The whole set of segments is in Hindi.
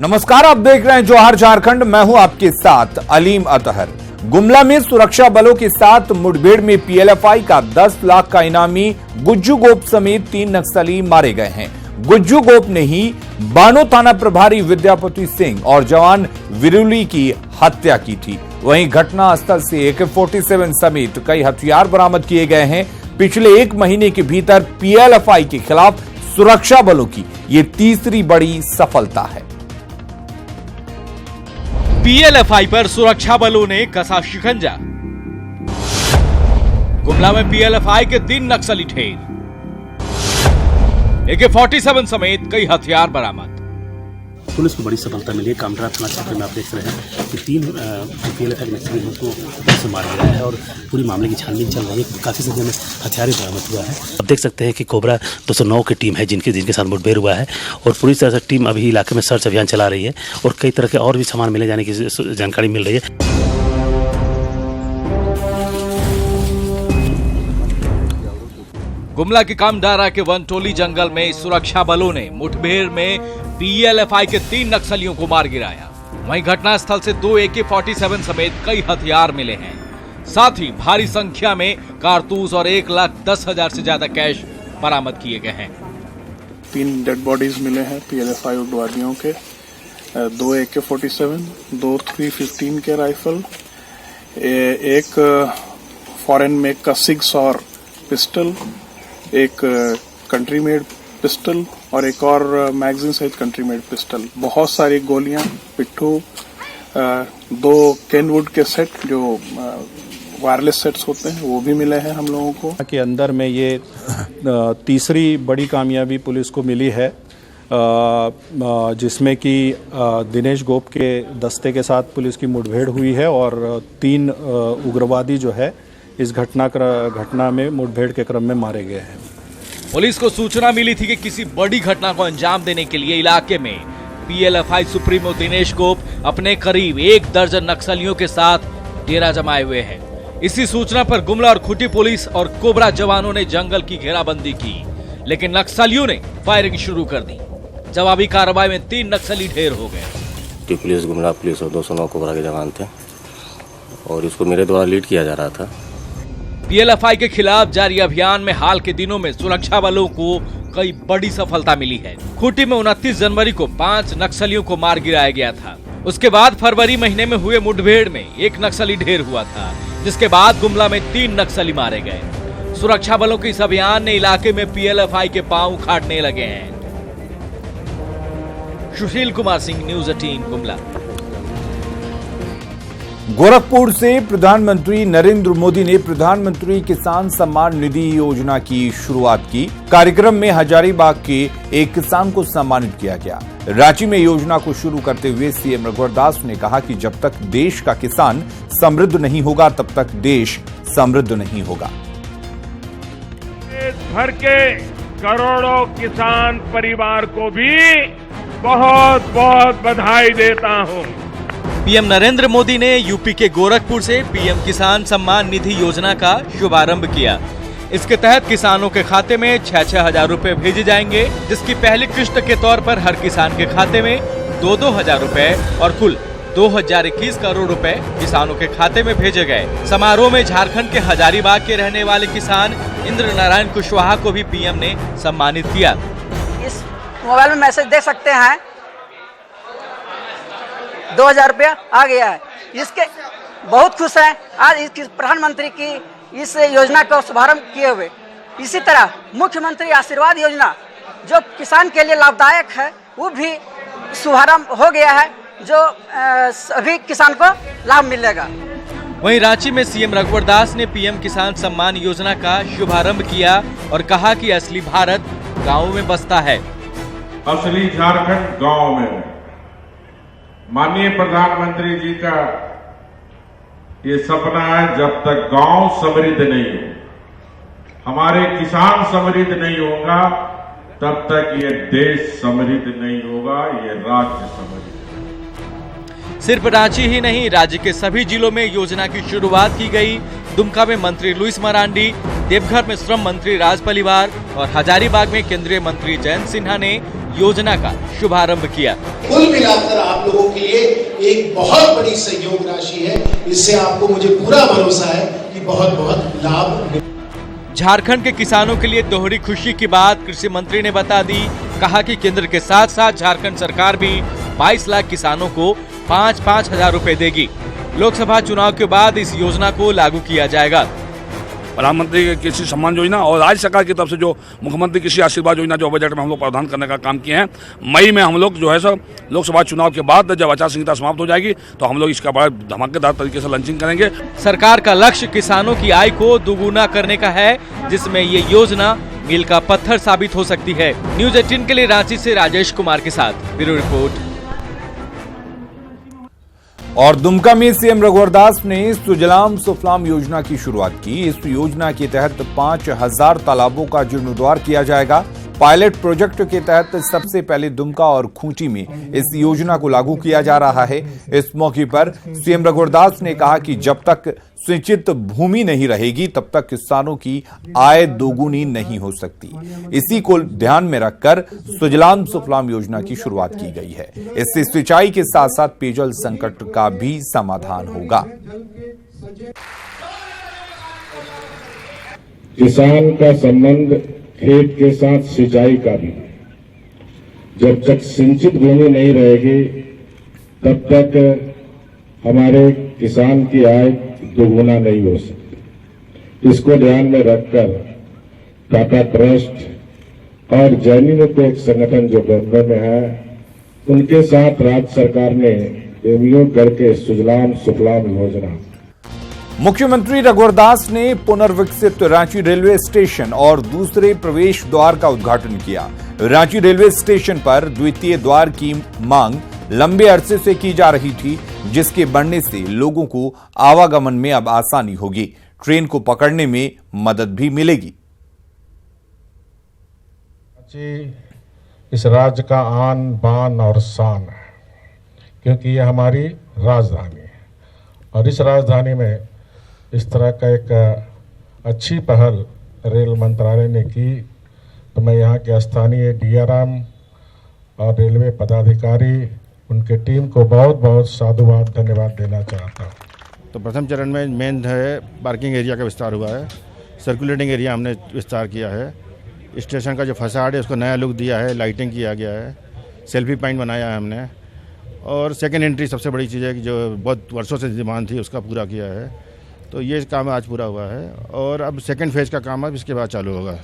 नमस्कार, आप देख रहे हैं जौहर झारखंड। मैं हूं आपके साथ अलीम अतहर। गुमला में सुरक्षा बलों के साथ मुठभेड़ में पीएलएफआई का 10 लाख का इनामी गुज्जू गोप समेत 3 नक्सली मारे गए हैं। गुज्जू गोप ने ही बानो थाना प्रभारी विद्यापति सिंह और जवान विरुली की हत्या की थी। वहीं घटनास्थल से AK-47 समेत कई हथियार बरामद किए गए हैं। पिछले 1 महीने के भीतर पीएलएफआई के खिलाफ सुरक्षा बलों की ये तीसरी बड़ी सफलता है। पीएलएफआई पर सुरक्षा बलों ने कसा शिकंजा। गुमला में पीएलएफआई के 3 नक्सली ढेर, AK-47 समेत कई हथियार बरामद। पुलिस को बड़ी सफलता मिली है। कामरा थाना क्षेत्र में आप देख रहे हैं कि 3 पीएलएफआई नक्सली को मारा गया है और पूरी मामले की छानबीन चल रही है। काफी संख्या में हथियार बरामद हुआ है। आप देख सकते हैं कि कोबरा 209 की टीम है जिनके साथ मुठभेड़ हुआ है और पूरी तरह से टीम अभी इलाके में सर्च अभियान चला रही है और कई तरह के और भी सामान मिले जाने की जानकारी मिल रही है। गुमला के कामडारा के वनटोली जंगल में सुरक्षा बलों ने मुठभेड़ में पीएलएफआई के 3 नक्सलियों को मार गिराया। वहीं घटनास्थल से 2 AK-47 समेत कई हथियार मिले हैं। साथ ही भारी संख्या में कारतूस और 1,10,000 से ज्यादा कैश बरामद किए गए हैं। 3 डेड बॉडीज मिले हैं पीएलएफआई उग्रवादियों के, 2 AK-47, 2 315 के राइफल, एक फॉरेन मेक का 6 और पिस्टल, एक कंट्री मेड पिस्टल और एक और मैगजीन सहित कंट्री मेड पिस्टल, बहुत सारी गोलियां, पिट्ठू, 2 केनवुड के सेट जो वायरलेस सेट्स होते हैं वो भी मिले हैं हम लोगों को। के अंदर में ये तीसरी बड़ी कामयाबी पुलिस को मिली है, जिसमें कि दिनेश गोप के दस्ते के साथ पुलिस की मुठभेड़ हुई है और 3 उग्रवादी जो है इस घटना में मुठभेड़ के क्रम में मारे गए हैं। पुलिस को सूचना मिली थी कि किसी बड़ी घटना को अंजाम देने के लिए इलाके में पीएलएफआई सुप्रीमो दिनेश गोप अपने करीब 1 दर्जन नक्सलियों के साथ डेरा जमाए हुए हैं। इसी सूचना पर गुमला और खुटी पुलिस और कोबरा जवानों ने जंगल की घेराबंदी की, लेकिन नक्सलियों ने फायरिंग शुरू कर दी। जवाबी कार्रवाई में 3 नक्सली ढेर हो गए। पुलिस, गुमला पुलिस और 209 कोबरा के जवान थे और इसको मेरे द्वारा लीड किया जा रहा था। पीएलएफआई के खिलाफ जारी अभियान में हाल के दिनों में सुरक्षा बलों को कई बड़ी सफलता मिली है। खूंटी में 29 जनवरी को 5 नक्सलियों को मार गिराया गया था। उसके बाद फरवरी महीने में हुए मुठभेड़ में 1 नक्सली ढेर हुआ था, जिसके बाद गुमला में 3 नक्सली मारे गए। सुरक्षा बलों के इस अभियान ने इलाके में पीएलएफआई के पांव उखाड़ने लगे हैं। सुशील कुमार सिंह, न्यूज़ 18 गुमला। गोरखपुर से प्रधानमंत्री नरेंद्र मोदी ने प्रधानमंत्री किसान सम्मान निधि योजना की शुरुआत की। कार्यक्रम में हजारीबाग के एक किसान को सम्मानित किया गया। रांची में योजना को शुरू करते हुए सीएम रघुवर दास ने कहा कि जब तक देश का किसान समृद्ध नहीं होगा तब तक देश समृद्ध नहीं होगा। देश भर के करोड़ों किसान परिवार को भी बहुत बहुत बधाई देता हूं। पीएम नरेंद्र मोदी ने यूपी के गोरखपुर से पीएम किसान सम्मान निधि योजना का शुभारंभ किया। इसके तहत किसानों के खाते में 6-6 हजार रुपए भेजे जाएंगे, जिसकी पहली किस्त के तौर पर हर किसान के खाते में 2-2 हजार रुपए और कुल 2021 करोड़ रुपए किसानों के खाते में भेजे गए। समारोह में झारखंड के हजारीबाग के रहने वाले किसान इंद्र नारायण कुशवाहा को भी पीएम ने सम्मानित किया। इस मोबाइल में मैसेज देख सकते हैं, 2000 रुपया आ गया है। इसके बहुत खुश हैं आज इस प्रधानमंत्री की इस योजना को शुभारंभ किए हुए। इसी तरह मुख्यमंत्री आशीर्वाद योजना जो किसान के लिए लाभदायक है वो भी शुभारंभ हो गया है, जो सभी किसान को लाभ मिलेगा। वहीं रांची में सीएम रघुवर दास ने पीएम किसान सम्मान योजना का शुभारंभ किया और कहा कि असली भारत गाँव में बसता है। असली झारखंड गाँव में। माननीय प्रधानमंत्री जी का ये सपना है, जब तक गांव समृद्ध नहीं हो, हमारे किसान समृद्ध नहीं होगा, तब तक ये देश समृद्ध नहीं होगा, ये राज्य समृद्ध। सिर्फ रांची ही नहीं, राज्य के सभी जिलों में योजना की शुरुआत की गई। दुमका में मंत्री लुइस मरांडी, देवघर में श्रम मंत्री राज पलिवार और हजारीबाग में केंद्रीय मंत्री जयंत सिन्हा ने योजना का शुभारंभ किया। कुल मिलाकर आप लोगों के लिए एक बहुत बड़ी सहयोग राशि है। इससे आपको मुझे पूरा भरोसा है कि बहुत बहुत लाभ। झारखंड के किसानों के लिए दोहरी खुशी की बात कृषि मंत्री ने बता दी। कहा कि केंद्र के साथ साथ झारखंड सरकार भी 22 लाख किसानों को 5-5 हजार रुपए देगी। लोकसभा चुनाव के बाद इस योजना को लागू किया जाएगा। प्रधानमंत्री कृषि सम्मान योजना और राज्य सरकार की तरफ से जो मुख्यमंत्री कृषि आशीर्वाद योजना जो बजट में हम लोग प्रावधान करने का काम किए हैं, मई में हम लोग जो है सब लोकसभा चुनाव के बाद जब आचार संहिता समाप्त हो जाएगी तो हम लोग इसका बड़ा धमाकेदार तरीके से लॉन्चिंग करेंगे। सरकार का लक्ष्य किसानों की आय को दोगुना करने का है, जिसमें ये योजना मील का पत्थर साबित हो सकती है। न्यूज 18 के लिए रांची से राजेश कुमार के साथ ब्यूरो रिपोर्ट। और दुमका में सीएम रघुवर दास ने सुजलाम सुफलाम योजना की शुरुआत की। इस योजना के तहत 5000 तालाबों का जीर्णोद्धार किया जाएगा। पायलट प्रोजेक्ट के तहत सबसे पहले दुमका और खूंटी में इस योजना को लागू किया जा रहा है। इस मौके पर सीएम रघुवर दास ने कहा कि जब तक सिंचित भूमि नहीं रहेगी तब तक किसानों की आय दोगुनी नहीं हो सकती। इसी को ध्यान में रखकर सुजलाम सुफलाम योजना की शुरुआत की गई है। इससे सिंचाई के साथ साथ पेयजल संकट का भी समाधान होगा। किसान का संबंध खेत के साथ सिंचाई का भी। जब तक सिंचित भूमि नहीं रहेगी तब तक हमारे किसान की आय दोगुना नहीं हो सकती। इसको ध्यान में रखकर टाटा ट्रस्ट और जैनिक एक संगठन जो बॉम्बे में है, उनके साथ राज्य सरकार ने एमओयू करके सुजलाम सुफलाम योजना। मुख्यमंत्री रघुवर दास ने पुनर्विकसित रांची रेलवे स्टेशन और दूसरे प्रवेश द्वार का उद्घाटन किया। रांची रेलवे स्टेशन पर द्वितीय द्वार की मांग लंबे अरसे से की जा रही थी, जिसके बनने से लोगों को आवागमन में अब आसानी होगी। ट्रेन को पकड़ने में मदद भी मिलेगी। इस राज्य का आन बान और शान है, क्योंकि यह हमारी राजधानी है और इस राजधानी में इस तरह का एक अच्छी पहल रेल मंत्रालय ने की, तो मैं यहाँ के स्थानीय डीआरएम और रेलवे पदाधिकारी उनके टीम को बहुत बहुत साधुवाद धन्यवाद देना चाहता हूँ। तो प्रथम चरण में मेन है पार्किंग एरिया का विस्तार हुआ है, सर्कुलेटिंग एरिया हमने विस्तार किया है, स्टेशन का जो फसाड है उसको नया लुक दिया है, लाइटिंग किया गया है, सेल्फी पॉइंट बनाया है हमने, और सेकेंड एंट्री सबसे बड़ी चीज़ है कि जो बहुत वर्षों से डिमांड थी उसका पूरा किया है। तो ये काम आज पूरा हुआ है और अब सेकेंड फेज का काम अब इसके बाद चालू होगा।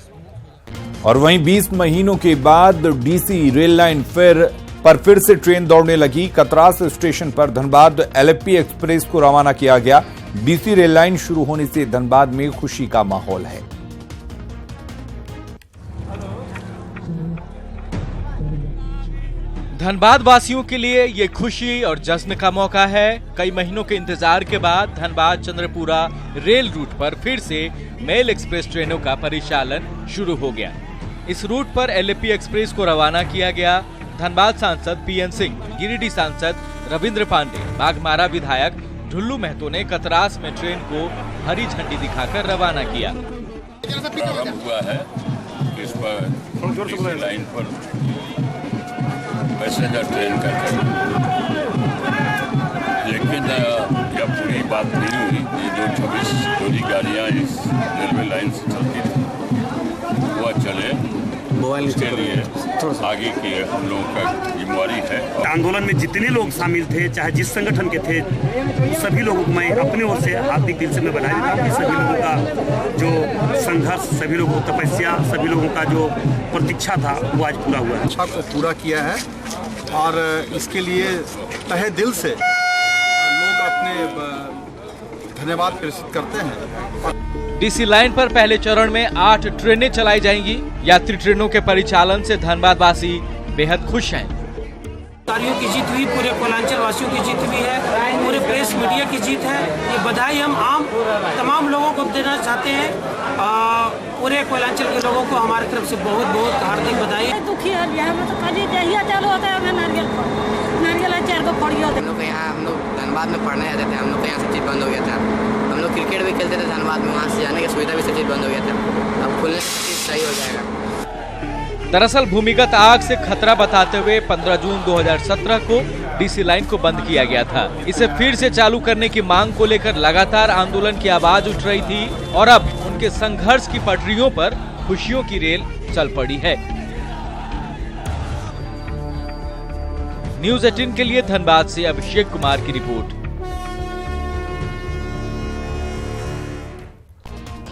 और वहीं 20 महीनों के बाद डीसी रेल लाइन फिर से ट्रेन दौड़ने लगी। कतरास स्टेशन पर धनबाद एलएफपी एक्सप्रेस को रवाना किया गया। डीसी रेल लाइन शुरू होने से धनबाद में खुशी का माहौल है। धनबाद वासियों के लिए ये खुशी और जश्न का मौका है। कई महीनों के इंतजार के बाद धनबाद चंद्रपुरा रेल रूट पर फिर से मेल एक्सप्रेस ट्रेनों का परिचालन शुरू हो गया। इस रूट पर एलएफपी एक्सप्रेस को रवाना किया गया। धनबाद सांसद पीएन सिंह, गिरिडीह सांसद रविंद्र पांडे, बाघमारा विधायक ढुल्लू महतो ने कतरास में ट्रेन को हरी झंडी दिखाकर रवाना किया। प्रारंभ हुआ है इस पर लाइन पर पैसेंजर ट्रेन का चलन, लेकिन यह पूरी बात नहीं हुई। ये जो 26 जोड़ी गाड़ियाँ इस रेलवे लाइन से चलती थी वह चले, इसके लिए आगे की हम लोगों का जिम्मेवारी है। आंदोलन में जितने लोग शामिल थे, चाहे जिस संगठन के थे, सभी लोगों को मैं अपने ओर से हार्दिक दिल से मैं बधाई देता हूँ कि सभी लोगों का जो संघर्ष, सभी लोगों की तपस्या, सभी लोगों का जो प्रतीक्षा था वो आज पूरा हुआ है। इच्छा को पूरा किया है और इसके लिए तहे दिल से लोग अपने धन्यवाद प्रेषित करते हैं। डीसी लाइन पर पहले चरण में 8 ट्रेनें चलाई जाएंगी। यात्री ट्रेनों के परिचालन से धनबाद वासी बेहद खुश हैं। अधिकारियों की जीत हुई, पूरे कोलांचल वासियों की जीत हुई है, पूरे प्रेस मीडिया की जीत है। ये बधाई हम तमाम लोगों को देना चाहते हैं। पूरे कोलांचल के लोगों को हमारी तरफ से बहुत बहुत हार्दिक बधाई। दुखी है हम लोग धनबाद में पढ़ने जाते थे, हम लोग का यहाँ सब चीज़ बंद हो गया था। हम लोग क्रिकेट भी खेलते थे धनबाद में, वहाँ से जाने की सुविधा भी सब चीज़ बंद हो गया था। अब खुलने से सब चीज़ सही हो जाएगा। दरअसल भूमिगत आग से खतरा बताते हुए 15 जून 2017 को डीसी लाइन को बंद किया गया था। इसे फिर से चालू करने की मांग को लेकर लगातार आंदोलन की आवाज उठ रही थी और अब उनके संघर्ष की पटरियों पर खुशियों की रेल चल पड़ी है। न्यूज़ 18 के लिए धनबाद से अभिषेक कुमार की रिपोर्ट।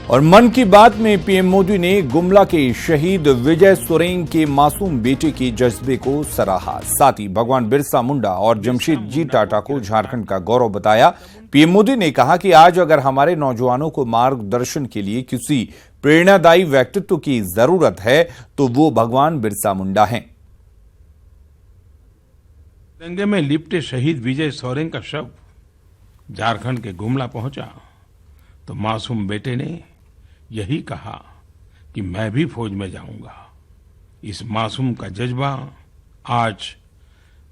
और मन की बात में पीएम मोदी ने गुमला के शहीद विजय सोरेन के मासूम बेटे के जज्बे को सराहा। साथ ही भगवान बिरसा मुंडा और जमशेदजी टाटा को झारखंड का गौरव बताया। पीएम मोदी ने कहा कि आज अगर हमारे नौजवानों को मार्गदर्शन के लिए किसी प्रेरणादायी व्यक्तित्व की जरूरत है तो वो भगवान बिरसा मुंडा हैं। दंगे में लिपटे शहीद विजय सोरेन का शव झारखंड के गुमला पहुंचा तो मासूम बेटे ने यही कहा कि मैं भी फौज में जाऊंगा। इस मासूम का जज्बा आज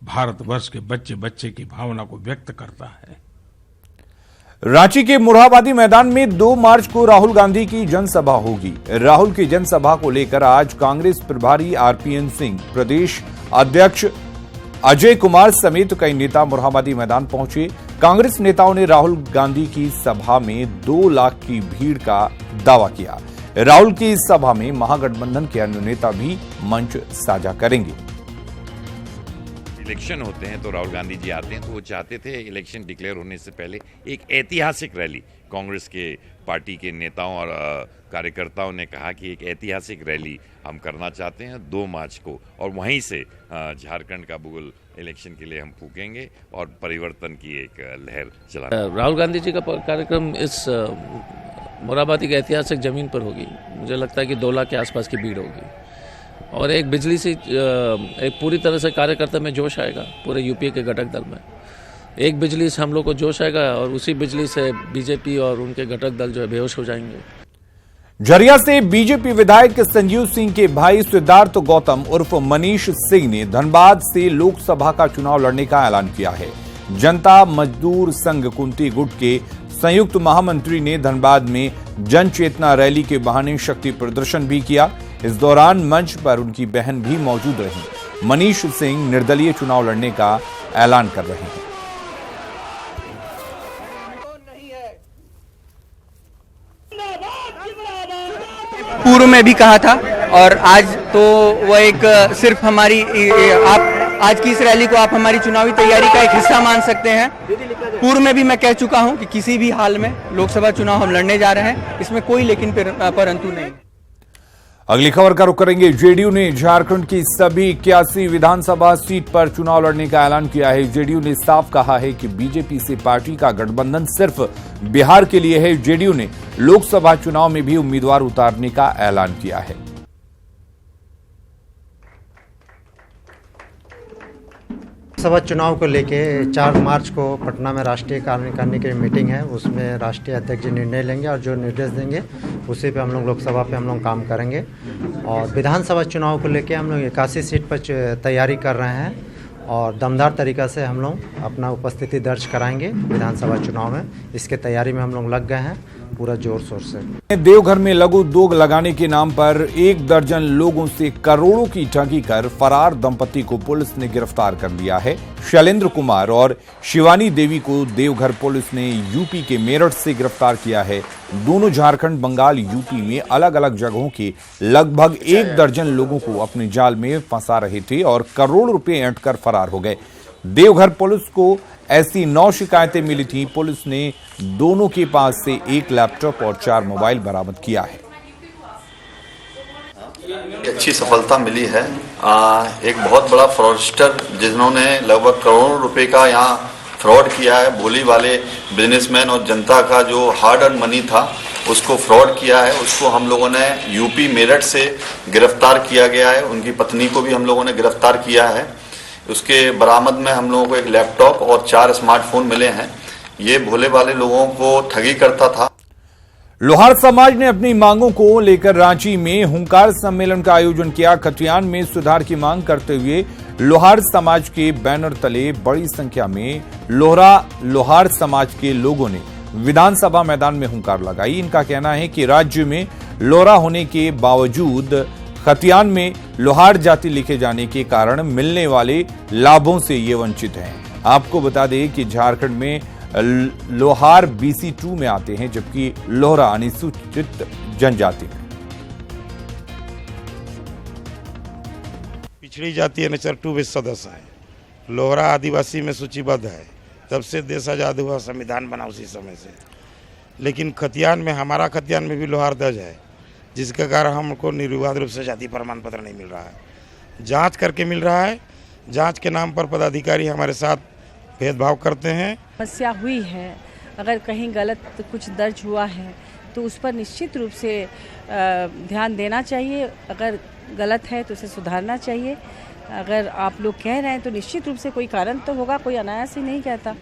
भारतवर्ष के बच्चे बच्चे की भावना को व्यक्त करता है। रांची के मोरहाबादी मैदान में 2 मार्च को राहुल गांधी की जनसभा होगी। राहुल की जनसभा को लेकर आज कांग्रेस प्रभारी आरपीएन सिंह, प्रदेश अध्यक्ष अजय कुमार समेत कई नेता मोरहाबादी मैदान पहुंचे। कांग्रेस नेताओं ने राहुल गांधी की सभा में 2 लाख की भीड़ का दावा किया। राहुल की इस सभा में महागठबंधन के अन्य नेता भी मंच साझा करेंगे। इलेक्शन होते हैं तो राहुल गांधी जी आते हैं, तो वो चाहते थे इलेक्शन डिक्लेयर होने से पहले एक ऐतिहासिक रैली, कांग्रेस के पार्टी के नेताओं और कार्यकर्ताओं ने कहा कि एक ऐतिहासिक रैली हम करना चाहते हैं 2 मार्च को, और वहीं से झारखंड का बुगल इलेक्शन के लिए हम फूकेंगे और परिवर्तन की एक लहर चला। राहुल गांधी जी का कार्यक्रम इस मोरहाबादी की ऐतिहासिक जमीन पर होगी। मुझे लगता है कि 2 लाख के आसपास की भीड़ होगी और एक बिजली से एक पूरी तरह से कार्यकर्ता में जोश आएगा। पूरे यूपीए के घटक दल में एक बिजली से हम लोग को जोश आएगा और उसी बिजली से बीजेपी और उनके घटक दल जो है बेहोश हो जाएंगे। झरिया से बीजेपी विधायक संजीव सिंह के भाई सिद्धार्थ गौतम उर्फ मनीष सिंह ने धनबाद से लोकसभा का चुनाव लड़ने का ऐलान किया है। जनता मजदूर संघ कुंती गुट के संयुक्त महामंत्री ने धनबाद में जन चेतना रैली के बहाने शक्ति प्रदर्शन भी किया। इस दौरान मंच पर उनकी बहन भी मौजूद रही। मनीष सिंह निर्दलीय चुनाव लड़ने का ऐलान कर रहे हैं। पूर्व में भी कहा था और आज तो वो एक सिर्फ हमारी आप आज की इस रैली को आप हमारी चुनावी तैयारी का एक हिस्सा मान सकते हैं। पूर्व में भी मैं कह चुका हूं कि किसी भी हाल में लोकसभा चुनाव हम लड़ने जा रहे हैं, इसमें कोई लेकिन परंतु नहीं। अगली खबर का रुख करेंगे। जेडीयू ने झारखंड की सभी 81 विधानसभा सीट पर चुनाव लड़ने का ऐलान किया है। जेडीयू ने साफ कहा है कि बीजेपी से पार्टी का गठबंधन सिर्फ बिहार के लिए है। जेडीयू ने लोकसभा चुनाव में भी उम्मीदवार उतारने का ऐलान किया है। लोकसभा चुनाव को लेके 4 मार्च को पटना में राष्ट्रीय कार्यकारिणी की मीटिंग है, उसमें राष्ट्रीय अध्यक्ष जी निर्णय लेंगे और जो निर्देश देंगे उसी पे हम लोग लोकसभा पे हम लोग काम करेंगे। और विधानसभा चुनाव को लेके हम लोग 81 सीट पर तैयारी कर रहे हैं और दमदार तरीका से हम लोग अपना उपस्थिति दर्ज कराएंगे विधानसभा चुनाव में। इसके तैयारी में हम लोग लग गए हैं पूरा जोर शोर से। देवघर में लघु उद्योग लगाने के नाम पर 1 दर्जन लोगों से करोड़ों की ठगी कर फरार दंपति को पुलिस ने गिरफ्तार कर लिया है। शैलेंद्र कुमार और शिवानी देवी को देवघर पुलिस ने यूपी के मेरठ से गिरफ्तार किया है। दोनों झारखंड, बंगाल, यूपी में अलग अलग जगहों के लगभग 1 दर्जन लोगों को अपने जाल में फंसा रहे थे और करोड़ों रुपए ऐंठकर फरार हो गए। देवघर पुलिस को ऐसी 9 शिकायतें मिली थी। पुलिस ने दोनों के पास से 1 लैपटॉप और 4 मोबाइल बरामद किया है। अच्छी सफलता मिली है। एक बहुत बड़ा फ्रॉडस्टर जिन्होंने लगभग करोड़ों रुपए का यहाँ फ्रॉड किया है, भोली वाले बिजनेसमैन और जनता का जो हार्ड अर्न मनी था उसको फ्रॉड किया है, उसको हम लोगों ने यूपी मेरठ से गिरफ्तार किया गया है। उनकी पत्नी को भी हम लोगों ने गिरफ्तार किया है। उसके बरामद में हम लोगों को 1 लैपटॉप और 4 स्मार्टफोन मिले हैं। ये भोले वाले लोगों को ठगी करता था। लोहार समाज ने अपनी मांगों को लेकर रांची में हुंकार सम्मेलन का आयोजन किया। खतियान में सुधार की मांग करते हुए लोहार समाज के बैनर तले बड़ी संख्या में लोहार समाज के लोगों ने विधानसभा मैदान में हुंकार लगाई। इनका कहना है कि राज्य में लोहरा होने के बावजूद खतियान में लोहार जाति लिखे जाने के कारण मिलने वाले लाभों से ये वंचित हैं। आपको बता दें कि झारखंड में लोहार BC2 में आते हैं, जबकि लोहरा अनुसूचित जनजाति में। पिछड़ी जाति एनेचर 2 में सदस्य है, लोहरा आदिवासी में सूचीबद्ध है। तब से देश आज़ाद हुआ, संविधान बना उसी समय से। लेकिन खतियान में, हमारा खतियान में भी लोहार दर्ज है, जिसके कारण हमको निर्विवाद रूप से जाति प्रमाण पत्र नहीं मिल रहा है। जांच करके मिल रहा है। जांच के नाम पर पदाधिकारी हमारे साथ भेदभाव करते हैं। समस्या हुई है, अगर कहीं गलत कुछ दर्ज हुआ है तो उस पर निश्चित रूप से ध्यान देना चाहिए। अगर गलत है तो उसे सुधारना चाहिए। अगर आप लोग कह रहे हैं तो निश्चित रूप से कोई कारण तो होगा, कोई अनायास ही नहीं कहता।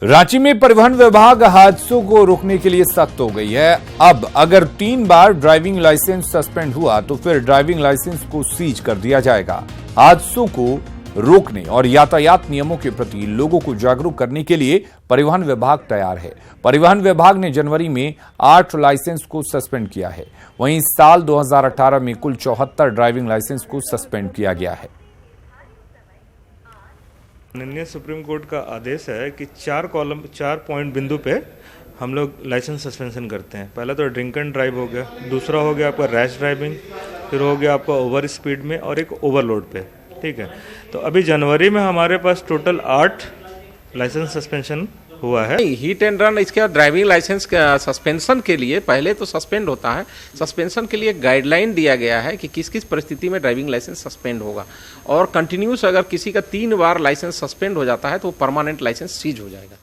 रांची में परिवहन विभाग हादसों को रोकने के लिए सख्त हो गई है। अब अगर 3 बार ड्राइविंग लाइसेंस सस्पेंड हुआ तो फिर ड्राइविंग लाइसेंस को सीज कर दिया जाएगा। हादसों को रोकने और यातायात नियमों के प्रति लोगों को जागरूक करने के लिए परिवहन विभाग तैयार है। परिवहन विभाग ने जनवरी में 8 लाइसेंस को सस्पेंड किया है। वहीं साल 2018 में कुल 74 ड्राइविंग लाइसेंस को सस्पेंड किया गया है। माननीय सुप्रीम कोर्ट का आदेश है कि 4 पॉइंट बिंदु पे हम लोग लाइसेंस सस्पेंशन करते हैं। पहला तो ड्रिंक एंड ड्राइव हो गया, दूसरा हो गया आपका रैश ड्राइविंग, फिर हो गया आपका ओवर स्पीड में और एक ओवरलोड पे। ठीक है, तो अभी जनवरी में हमारे पास टोटल 8 लाइसेंस सस्पेंशन हुआ है। हिट एंड रन, इसके बाद ड्राइविंग लाइसेंस सस्पेंशन के लिए पहले तो सस्पेंड होता है। सस्पेंशन के लिए गाइडलाइन दिया गया है कि किस किस परिस्थिति में ड्राइविंग लाइसेंस सस्पेंड होगा, और कंटिन्यूस अगर किसी का 3 बार लाइसेंस सस्पेंड हो जाता है तो परमानेंट लाइसेंस सीज हो जाएगा।